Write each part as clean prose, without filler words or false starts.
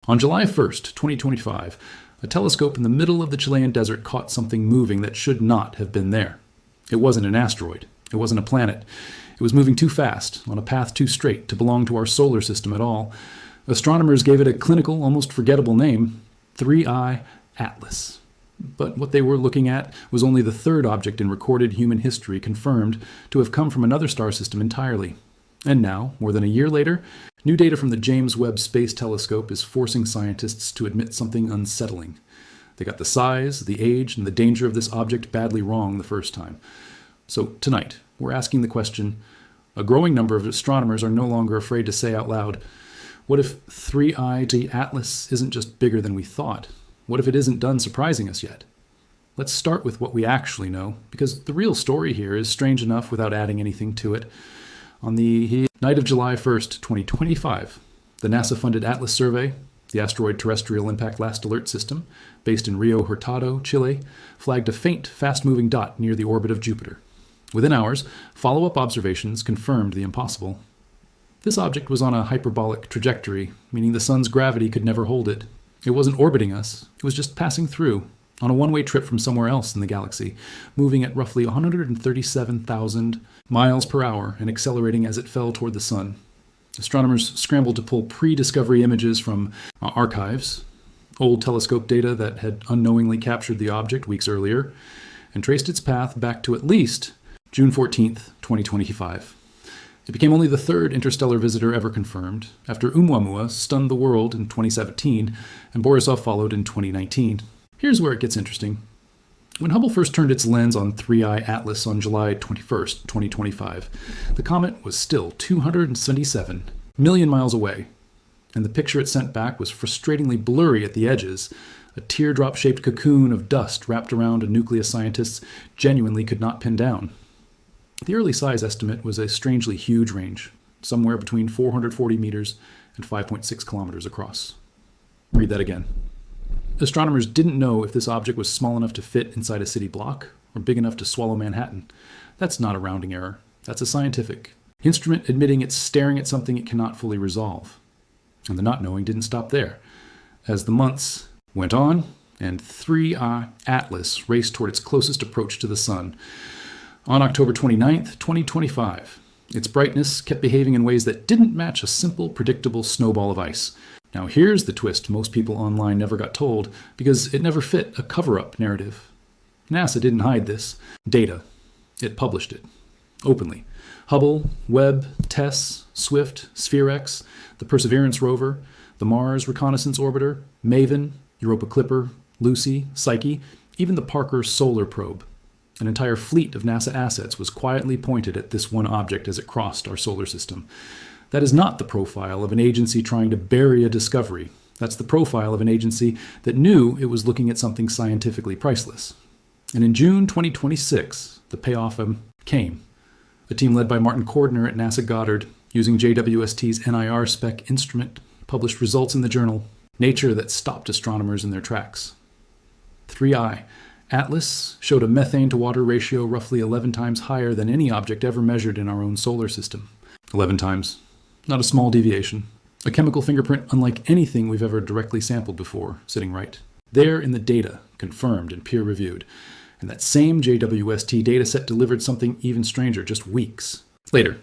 On July 1st, 2025, a telescope in the middle of the Chilean desert caught something moving that should not have been there. It wasn't an asteroid. It wasn't a planet. It was moving too fast, on a path too straight to belong to our solar system at all. Astronomers gave it a clinical, almost forgettable name, 3I Atlas. But what they were looking at was only the third object in recorded human history confirmed to have come from another star system entirely. And now, more than a year later, new data from the James Webb Space Telescope is forcing scientists to admit something unsettling. They got the size, the age, and the danger of this object badly wrong the first time. So tonight, we're asking the question, a growing number of astronomers are no longer afraid to say out loud, what if 3I Atlas isn't just bigger than we thought? What if it isn't done surprising us yet? Let's start with what we actually know, because the real story here is strange enough without adding anything to it. On the night of July 1st, 2025, the NASA-funded Atlas survey, the Asteroid Terrestrial Impact Last Alert System, based in Rio Hurtado, Chile, flagged a faint, fast-moving dot near the orbit of Jupiter. Within hours, follow-up observations confirmed the impossible. This object was on a hyperbolic trajectory, meaning the sun's gravity could never hold it. It wasn't orbiting us, it was just passing through, on a one-way trip from somewhere else in the galaxy, moving at roughly 137,000 miles per hour and accelerating as it fell toward the sun. Astronomers scrambled to pull pre-discovery images from archives, old telescope data that had unknowingly captured the object weeks earlier, and traced its path back to at least June 14th, 2025. It became only the third interstellar visitor ever confirmed, after Oumuamua stunned the world in 2017 and Borisov followed in 2019. Here's where it gets interesting. When Hubble first turned its lens on 3I Atlas on July 21st, 2025, the comet was still 277 million miles away, and the picture it sent back was frustratingly blurry at the edges, a teardrop-shaped cocoon of dust wrapped around a nucleus scientists genuinely could not pin down. The early size estimate was a strangely huge range, somewhere between 440 meters and 5.6 kilometers across. Read that again. Astronomers didn't know if this object was small enough to fit inside a city block or big enough to swallow Manhattan. That's not a rounding error. That's a scientific instrument admitting it's staring at something it cannot fully resolve. And the not knowing didn't stop there. As the months went on, and 3I Atlas raced toward its closest approach to the sun, on October 29th, 2025, its brightness kept behaving in ways that didn't match a simple, predictable snowball of ice. Now here's the twist most people online never got told, because it never fit a cover-up narrative. NASA didn't hide this data. It published it, openly. Hubble, Webb, TESS, SWIFT, SphereX, the Perseverance rover, the Mars Reconnaissance Orbiter, MAVEN, Europa Clipper, Lucy, Psyche, even the Parker Solar Probe. An entire fleet of NASA assets was quietly pointed at this one object as it crossed our solar system. That is not the profile of an agency trying to bury a discovery. That's the profile of an agency that knew it was looking at something scientifically priceless. And in June 2026, the payoff came. A team led by Martin Cordner at NASA Goddard, using JWST's NIR spec instrument, published results in the journal Nature that stopped astronomers in their tracks. 3I Atlas showed a methane-to-water ratio roughly 11 times higher than any object ever measured in our own solar system. 11 times. Not a small deviation. A chemical fingerprint unlike anything we've ever directly sampled before, sitting right there in the data, confirmed and peer-reviewed. And that same JWST dataset delivered something even stranger just weeks later.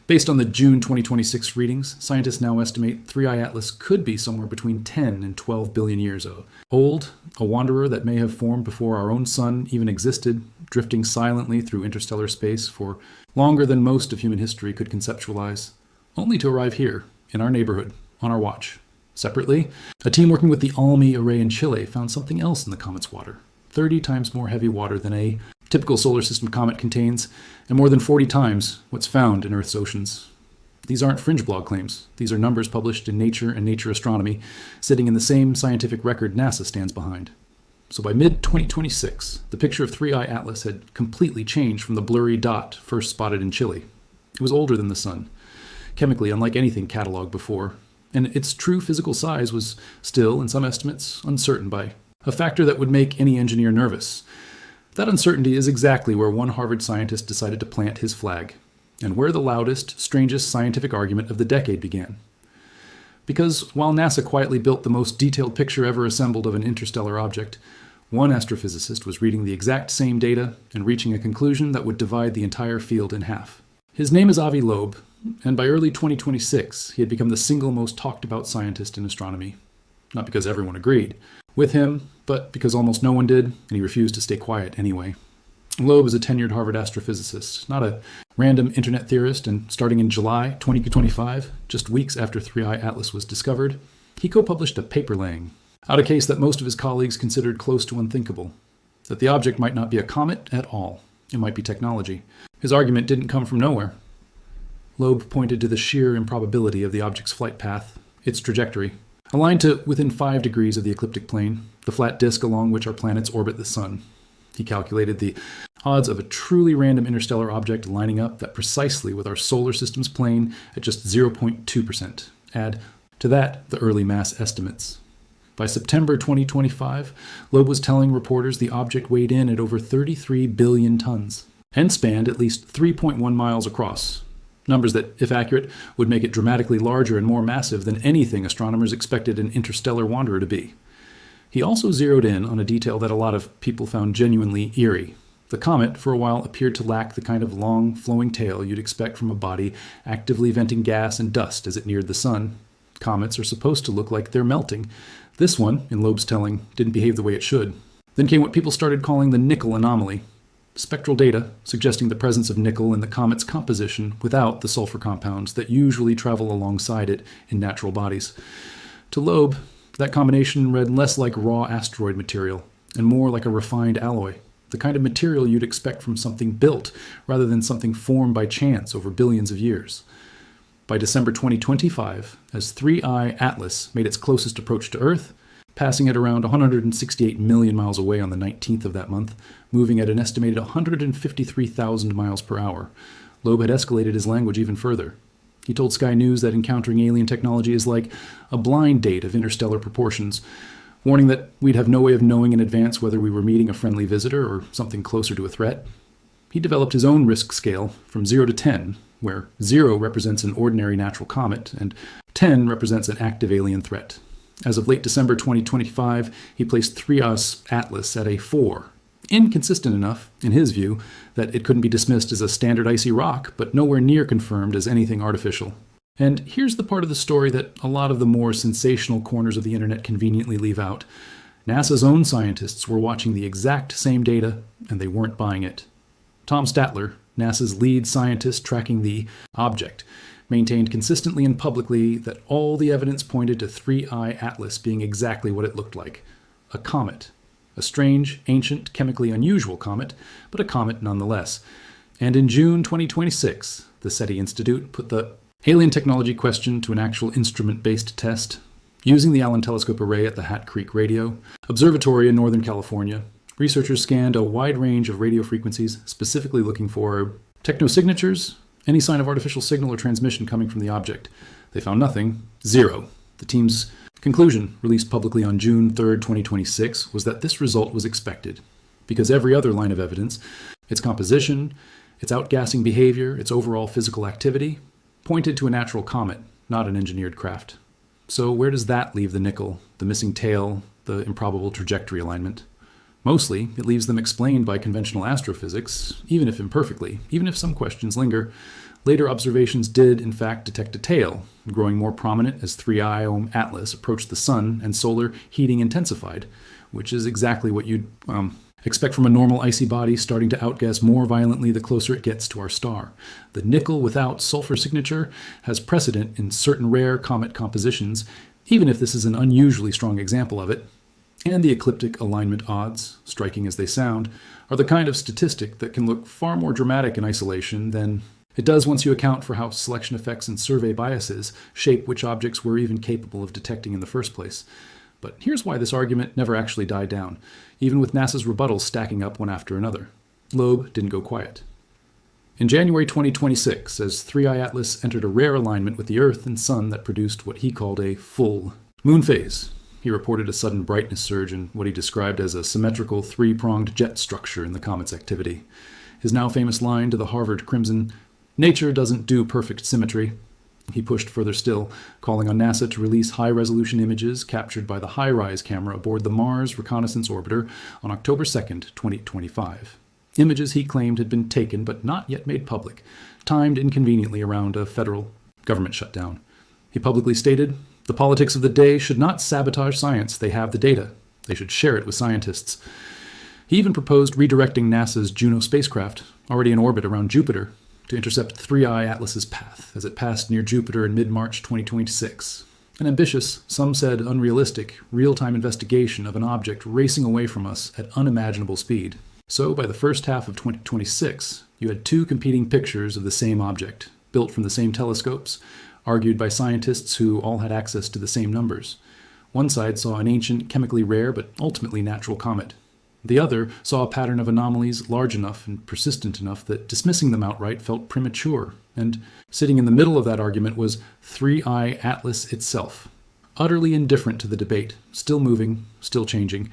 Based on the June 2026 readings, scientists now estimate 3I Atlas could be somewhere between 10 and 12 billion years old, a wanderer that may have formed before our own sun even existed, drifting silently through interstellar space for longer than most of human history could conceptualize, only to arrive here, in our neighborhood, on our watch. Separately, a team working with the ALMI array in Chile found something else in the comet's water, 30 times more heavy water than a typical solar system comet contains, and more than 40 times what's found in Earth's oceans. These aren't fringe blog claims. These are numbers published in Nature and Nature Astronomy, sitting in the same scientific record NASA stands behind. So by mid-2026, the picture of 3I Atlas had completely changed from the blurry dot first spotted in Chile. It was older than the sun, chemically unlike anything cataloged before, and its true physical size was still, in some estimates, uncertain by a factor that would make any engineer nervous. That uncertainty is exactly where one Harvard scientist decided to plant his flag, and where the loudest, strangest scientific argument of the decade began. Because while NASA quietly built the most detailed picture ever assembled of an interstellar object, one astrophysicist was reading the exact same data and reaching a conclusion that would divide the entire field in half. His name is Avi Loeb, and by early 2026, he had become the single most talked about scientist in astronomy. Not because everyone agreed with him, but because almost no one did, and he refused to stay quiet anyway. Loeb is a tenured Harvard astrophysicist, not a random internet theorist, and starting in July 2025, just weeks after 3I Atlas was discovered, he co-published a paper laying out a case that most of his colleagues considered close to unthinkable, that the object might not be a comet at all. It might be technology. His argument didn't come from nowhere. Loeb pointed to the sheer improbability of the object's flight path, its trajectory, aligned to within 5 degrees of the ecliptic plane, the flat disk along which our planets orbit the sun. He calculated the odds of a truly random interstellar object lining up that precisely with our solar system's plane at just 0.2%. Add to that the early mass estimates. By September 2025, Loeb was telling reporters the object weighed in at over 33 billion tons and spanned at least 3.1 miles across. Numbers that, if accurate, would make it dramatically larger and more massive than anything astronomers expected an interstellar wanderer to be. He also zeroed in on a detail that a lot of people found genuinely eerie. The comet, for a while, appeared to lack the kind of long, flowing tail you'd expect from a body actively venting gas and dust as it neared the sun. Comets are supposed to look like they're melting. This one, in Loeb's telling, didn't behave the way it should. Then came what people started calling the nickel anomaly. Spectral data suggesting the presence of nickel in the comet's composition without the sulfur compounds that usually travel alongside it in natural bodies. To Loeb, that combination read less like raw asteroid material and more like a refined alloy, the kind of material you'd expect from something built rather than something formed by chance over billions of years. By December 2025, as 3I Atlas made its closest approach to Earth, passing at around 168 million miles away on the 19th of that month, moving at an estimated 153,000 miles per hour, Loeb had escalated his language even further. He told Sky News that encountering alien technology is like a blind date of interstellar proportions, warning that we'd have no way of knowing in advance whether we were meeting a friendly visitor or something closer to a threat. He developed his own risk scale from 0 to 10, where 0 represents an ordinary natural comet and 10 represents an active alien threat. As of late December 2025, he placed 3I Atlas at a 4. Inconsistent enough, in his view, that it couldn't be dismissed as a standard icy rock, but nowhere near confirmed as anything artificial. And here's the part of the story that a lot of the more sensational corners of the internet conveniently leave out. NASA's own scientists were watching the exact same data, and they weren't buying it. Tom Statler, NASA's lead scientist tracking the object, maintained consistently and publicly that all the evidence pointed to 3I Atlas being exactly what it looked like, a comet. A strange, ancient, chemically unusual comet, but a comet nonetheless. And in June 2026, the SETI Institute put the alien technology question to an actual instrument-based test. Using the Allen Telescope Array at the Hat Creek Radio Observatory in Northern California, researchers scanned a wide range of radio frequencies, specifically looking for technosignatures, any sign of artificial signal or transmission coming from the object. They found nothing. 0. The team's conclusion, released publicly on June 3, 2026, was that this result was expected, because every other line of evidence, its composition, its outgassing behavior, its overall physical activity, pointed to a natural comet, not an engineered craft. So where does that leave the nickel, the missing tail, the improbable trajectory alignment? Mostly, it leaves them explained by conventional astrophysics, even if imperfectly, even if some questions linger. Later observations did, in fact, detect a tail, growing more prominent as 3I Atlas approached the sun and solar heating intensified, which is exactly what you'd expect from a normal icy body starting to outgas more violently the closer it gets to our star. The nickel without sulfur signature has precedent in certain rare comet compositions, even if this is an unusually strong example of it. And the ecliptic alignment odds, striking as they sound, are the kind of statistic that can look far more dramatic in isolation than it does once you account for how selection effects and survey biases shape which objects we're even capable of detecting in the first place. But here's why this argument never actually died down, even with NASA's rebuttals stacking up one after another. Loeb didn't go quiet. In January 2026, as 3I Atlas entered a rare alignment with the Earth and Sun that produced what he called a full moon phase, he reported a sudden brightness surge in what he described as a symmetrical three-pronged jet structure in the comet's activity. His now famous line to the Harvard Crimson, "Nature doesn't do perfect symmetry," He pushed further still, calling on NASA to release high-resolution images captured by the HiRISE camera aboard the Mars Reconnaissance Orbiter on October 2nd, 2025. Images he claimed had been taken but not yet made public, timed inconveniently around a federal government shutdown. He publicly stated, "The politics of the day should not sabotage science. They have the data. They should share it with scientists." He even proposed redirecting NASA's Juno spacecraft, already in orbit around Jupiter, to intercept 3I Atlas's path as it passed near Jupiter in mid-March 2026. An ambitious, some said unrealistic, real-time investigation of an object racing away from us at unimaginable speed. So, by the first half of 2026, you had two competing pictures of the same object, built from the same telescopes, argued by scientists who all had access to the same numbers. One side saw an ancient, chemically rare, but ultimately natural comet. The other saw a pattern of anomalies large enough and persistent enough that dismissing them outright felt premature. And sitting in the middle of that argument was 3I Atlas itself, utterly indifferent to the debate, still moving, still changing,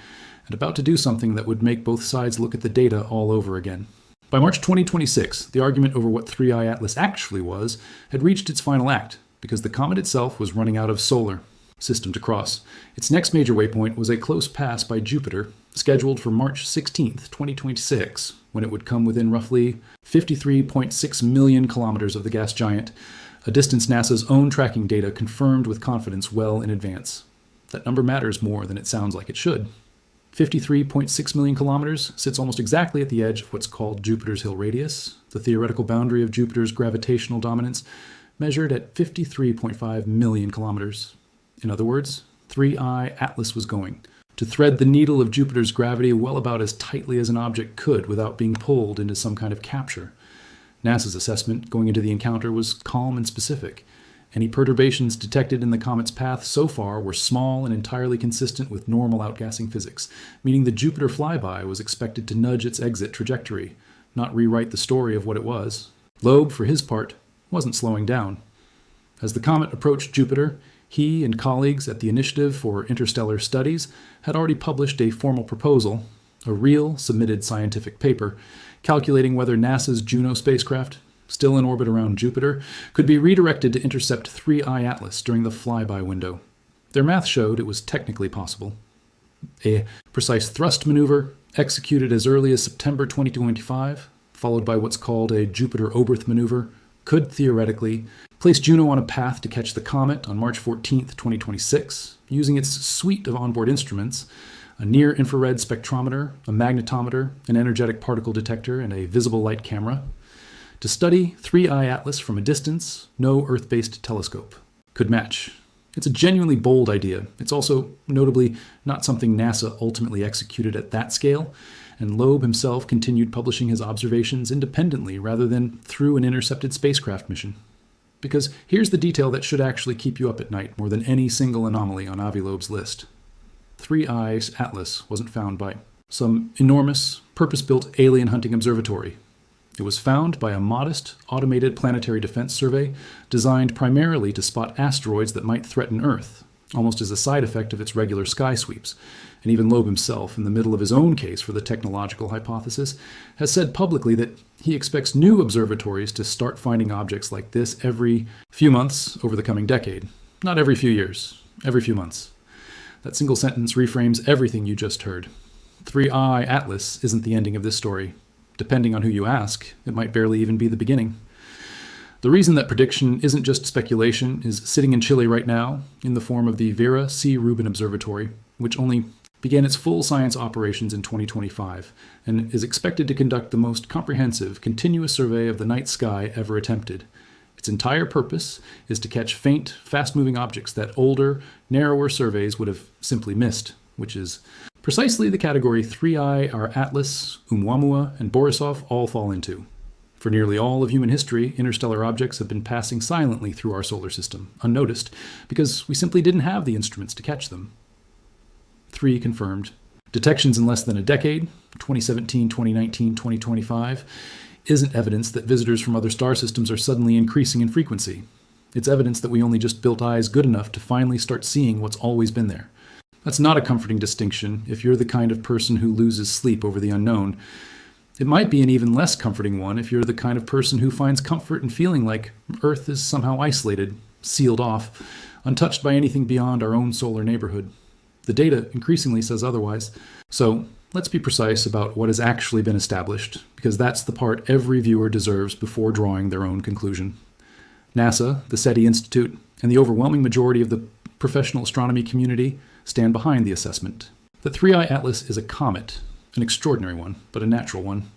and about to do something that would make both sides look at the data all over again. By March 2026, the argument over what 3I Atlas actually was had reached its final act, because the comet itself was running out of solar system to cross. Its next major waypoint was a close pass by Jupiter, scheduled for March 16, 2026, when it would come within roughly 53.6 million kilometers of the gas giant, a distance NASA's own tracking data confirmed with confidence well in advance. That number matters more than it sounds like it should. 53.6 million kilometers sits almost exactly at the edge of what's called Jupiter's Hill Radius, the theoretical boundary of Jupiter's gravitational dominance, measured at 53.5 million kilometers. In other words, 3I Atlas was going to thread the needle of Jupiter's gravity well about as tightly as an object could without being pulled into some kind of capture. NASA's assessment going into the encounter was calm and specific. Any perturbations detected in the comet's path so far were small and entirely consistent with normal outgassing physics, meaning the Jupiter flyby was expected to nudge its exit trajectory, not rewrite the story of what it was. Loeb, for his part, wasn't slowing down. As the comet approached Jupiter, he and colleagues at the Initiative for Interstellar Studies had already published a formal proposal, a real submitted scientific paper, calculating whether NASA's Juno spacecraft, still in orbit around Jupiter, could be redirected to intercept 3I Atlas during the flyby window. Their math showed it was technically possible. A precise thrust maneuver, executed as early as September 2025, followed by what's called a Jupiter-Oberth maneuver, could theoretically place Juno on a path to catch the comet on March 14, 2026, using its suite of onboard instruments, a near-infrared spectrometer, a magnetometer, an energetic particle detector, and a visible light camera. To study 3I Atlas from a distance, no Earth-based telescope could match. It's a genuinely bold idea. It's also, notably, not something NASA ultimately executed at that scale, and Loeb himself continued publishing his observations independently rather than through an intercepted spacecraft mission. Because here's the detail that should actually keep you up at night more than any single anomaly on Avi Loeb's list. 3I Atlas wasn't found by some enormous, purpose-built alien hunting observatory. It was found by a modest, automated planetary defense survey designed primarily to spot asteroids that might threaten Earth, almost as a side effect of its regular sky sweeps. And even Loeb himself, in the middle of his own case for the technological hypothesis, has said publicly that he expects new observatories to start finding objects like this every few months over the coming decade. Not every few years, every few months. That single sentence reframes everything you just heard. 3I Atlas isn't the ending of this story. Depending on who you ask, it might barely even be the beginning. The reason that prediction isn't just speculation is sitting in Chile right now in the form of the Vera C. Rubin Observatory, which only began its full science operations in 2025 and is expected to conduct the most comprehensive, continuous survey of the night sky ever attempted. Its entire purpose is to catch faint, fast-moving objects that older, narrower surveys would have simply missed, which is precisely the category 3I our Atlas, Oumuamua, and Borisov all fall into. For nearly all of human history, interstellar objects have been passing silently through our solar system, unnoticed, because we simply didn't have the instruments to catch them. 3 confirmed. Detections in less than a decade, 2017, 2019, 2025, isn't evidence that visitors from other star systems are suddenly increasing in frequency. It's evidence that we only just built eyes good enough to finally start seeing what's always been there. That's not a comforting distinction if you're the kind of person who loses sleep over the unknown. It might be an even less comforting one if you're the kind of person who finds comfort in feeling like Earth is somehow isolated, sealed off, untouched by anything beyond our own solar neighborhood. The data increasingly says otherwise. So let's be precise about what has actually been established, because that's the part every viewer deserves before drawing their own conclusion. NASA, the SETI Institute, and the overwhelming majority of the professional astronomy community stand behind the assessment. The 3I Atlas is a comet, an extraordinary one, but a natural one.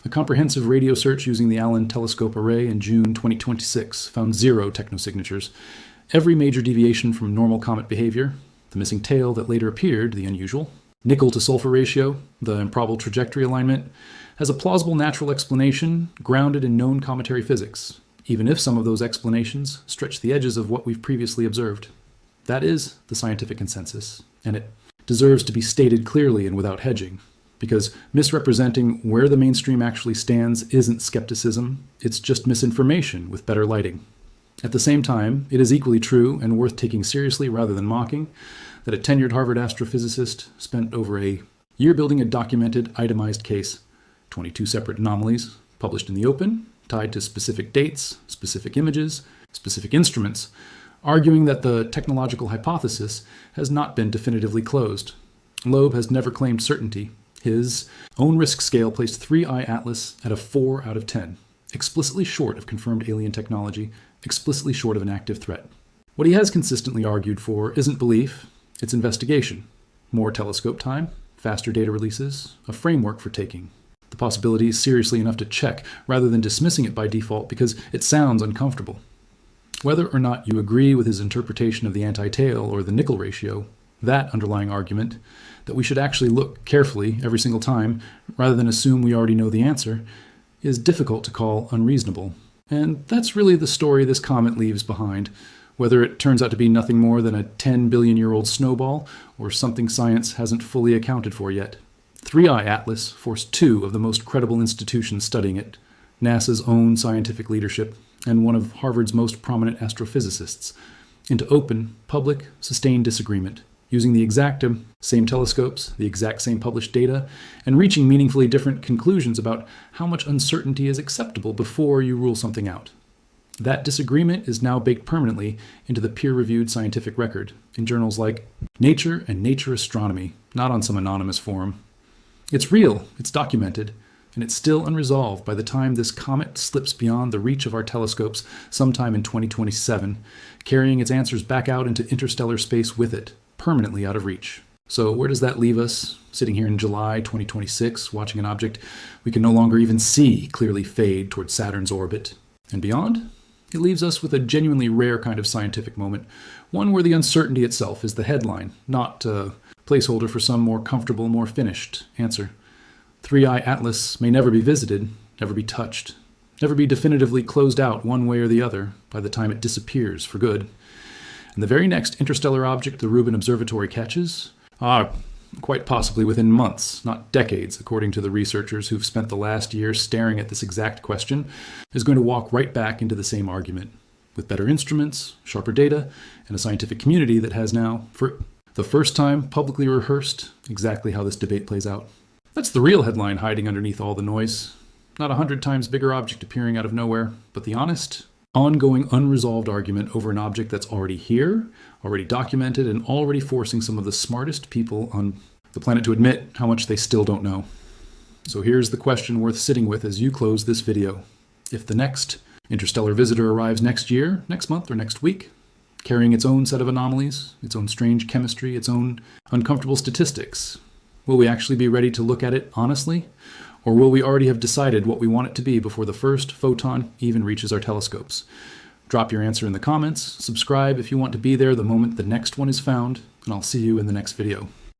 A comprehensive radio search using the Allen Telescope Array in June 2026 found 0 technosignatures. Every major deviation from normal comet behavior, the missing tail that later appeared, the unusual, nickel to sulfur ratio, the improbable trajectory alignment, has a plausible natural explanation grounded in known cometary physics, even if some of those explanations stretch the edges of what we've previously observed. That is the scientific consensus, and it deserves to be stated clearly and without hedging, because misrepresenting where the mainstream actually stands isn't skepticism, it's just misinformation with better lighting. At the same time, it is equally true and worth taking seriously rather than mocking that a tenured Harvard astrophysicist spent over a year building a documented, itemized case, 22 separate anomalies, published in the open, tied to specific dates, specific images, specific instruments, arguing that the technological hypothesis has not been definitively closed. Loeb has never claimed certainty. His own risk scale placed 3I Atlas at a 4 out of 10, explicitly short of confirmed alien technology, explicitly short of an active threat. What he has consistently argued for isn't belief, it's investigation. More telescope time, faster data releases, a framework for taking the possibilities seriously enough to check, rather than dismissing it by default because it sounds uncomfortable. Whether or not you agree with his interpretation of the anti-tail or the nickel ratio, that underlying argument, that we should actually look carefully every single time, rather than assume we already know the answer, is difficult to call unreasonable. And that's really the story this comet leaves behind, whether it turns out to be nothing more than a 10 billion-year-old snowball or something science hasn't fully accounted for yet. 3I Atlas forced 2 of the most credible institutions studying it, NASA's own scientific leadership and one of Harvard's most prominent astrophysicists, into open, public, sustained disagreement, using the exact same telescopes, the exact same published data, and reaching meaningfully different conclusions about how much uncertainty is acceptable before you rule something out. That disagreement is now baked permanently into the peer-reviewed scientific record in journals like Nature and Nature Astronomy, not on some anonymous forum. It's real, it's documented, and it's still unresolved by the time this comet slips beyond the reach of our telescopes sometime in 2027, carrying its answers back out into interstellar space with it, permanently out of reach. So where does that leave us, sitting here in July 2026, watching an object we can no longer even see clearly fade towards Saturn's orbit? And beyond? It leaves us with a genuinely rare kind of scientific moment, one where the uncertainty itself is the headline, not a placeholder for some more comfortable, more finished answer. 3I Atlas may never be visited, never be touched, never be definitively closed out one way or the other by the time it disappears for good. And the very next interstellar object the Rubin Observatory catches, quite possibly within months, not decades, according to the researchers who've spent the last year staring at this exact question, is going to walk right back into the same argument, with better instruments, sharper data, and a scientific community that has now, for the first time, publicly rehearsed exactly how this debate plays out. That's the real headline hiding underneath all the noise. Not 100 times bigger object appearing out of nowhere, but the honest, ongoing, unresolved argument over an object that's already here, already documented, and already forcing some of the smartest people on the planet to admit how much they still don't know. So here's the question worth sitting with as you close this video. If the next interstellar visitor arrives next year, next month, or next week, carrying its own set of anomalies, its own strange chemistry, its own uncomfortable statistics, will we actually be ready to look at it honestly? Or will we already have decided what we want it to be before the first photon even reaches our telescopes? Drop your answer in the comments, subscribe if you want to be there the moment the next one is found, and I'll see you in the next video.